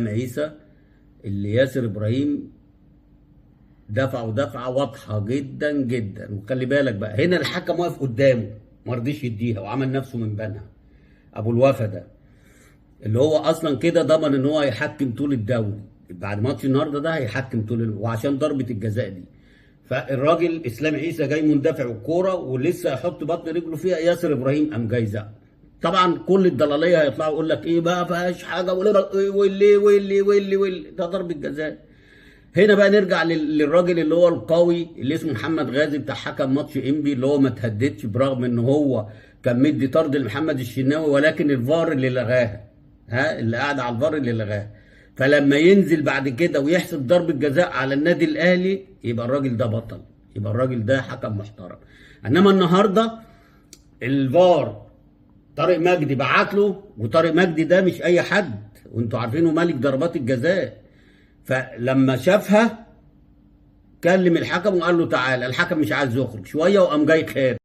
عيسى اللي ياسر ابراهيم دفعه دفعه واضحه جدا جدا. وخلي بالك بقى هنا الحكم واقف قدامه ما رضيش يديها وعمل نفسه من بنها. ابو الوفا ده اللي هو اصلا كده ضمن ان هو هيحكم طول الدوري بعد ماتش النهارده ده، هيحكم وعشان ضربه الجزاء دي. فالراجل اسلام عيسى جاي مندفع الكوره ولسه يحط بطن رجله فيها، ياسر ابراهيم قام جاي زق. طبعا كل الضلاليه هيطلعوا يقول لك ايه بقى فيهاش حاجه واللي ده ضربه جزاء. هنا بقى نرجع للراجل اللي هو القوي اللي اسمه محمد غازي بتاع حكم ماتش انبي، اللي هو ما تهددش برغم ان هو كان مدي طرد لمحمد الشناوي، ولكن الفار اللي لغاها، اللي قاعد على الفار اللي لغاها. فلما ينزل بعد كده ويحسب ضربة جزاء على النادي الاهلي يبقى الراجل ده بطل، يبقى الراجل ده حكم محترم. انما النهارده الفار طارق مجدي بعت له، وطارق مجدي ده مش اي حد، وانتوا عارفينه ملك ضربات الجزاء. فلما شافها كلم الحكم وقال له تعالى، الحكم مش عايز يخرج شويه وقام جاي خارج.